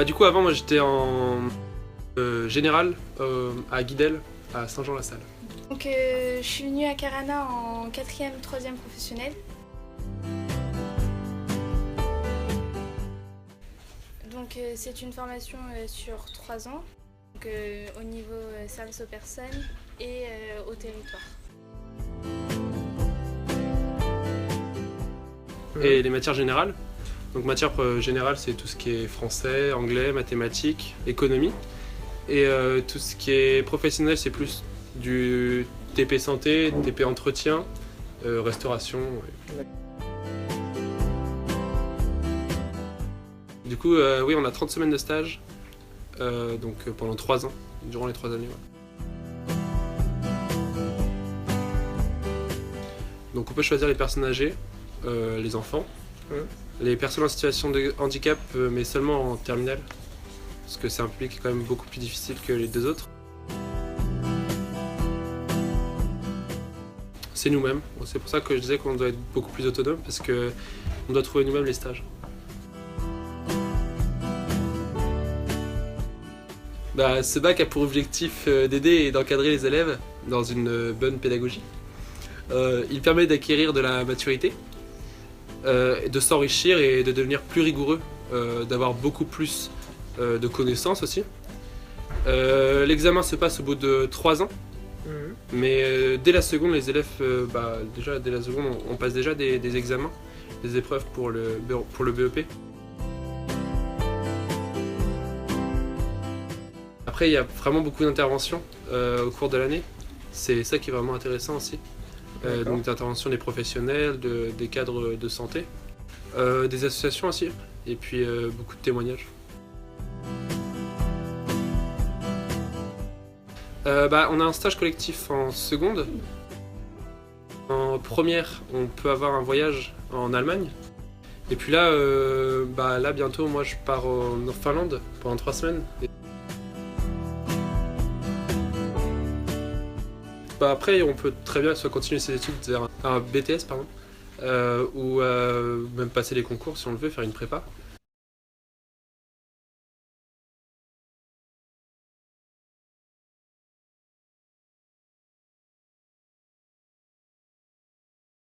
Du coup avant moi j'étais en général à Guidel, à Saint-Jean-la-Salle. Donc je suis venue à Carana en 4e, 3e professionnel. Donc c'est une formation sur 3 ans, donc, au niveau service aux personnes et au territoire. Et les matières générales. Donc matière générale c'est tout ce qui est français, anglais, mathématiques, économie. Et tout ce qui est professionnel c'est plus du TP santé, TP entretien, restauration. Ouais. Du coup oui on a 30 semaines de stage, donc pendant 3 ans, durant les 3 années. Ouais. Donc on peut choisir les personnes âgées, les enfants, les personnes en situation de handicap mais seulement en terminale, parce que c'est un public quand même beaucoup plus difficile que les deux autres. C'est nous-mêmes, c'est pour ça que je disais qu'on doit être beaucoup plus autonome, parce qu'on doit trouver nous-mêmes les stages. Ce bac a pour objectif d'aider et d'encadrer les élèves dans une bonne pédagogie. Il permet d'acquérir de la maturité, de s'enrichir et de devenir plus rigoureux, d'avoir beaucoup plus de connaissances aussi. L'examen se passe au bout de 3 ans, mais dès la seconde, les élèves, déjà dès la seconde, on passe déjà des examens, des épreuves pour le BEP. Après, il y a vraiment beaucoup d'interventions au cours de l'année. C'est ça qui est vraiment intéressant aussi. Donc d'interventions des professionnels, des cadres de santé, des associations aussi, et puis beaucoup de témoignages. On a un stage collectif en seconde. En première, on peut avoir un voyage en Allemagne. Et puis là, bientôt, moi je pars en Finlande pendant 3 semaines. Après, on peut très bien soit continuer ses études vers un BTS, ou même passer les concours si on le veut, faire une prépa.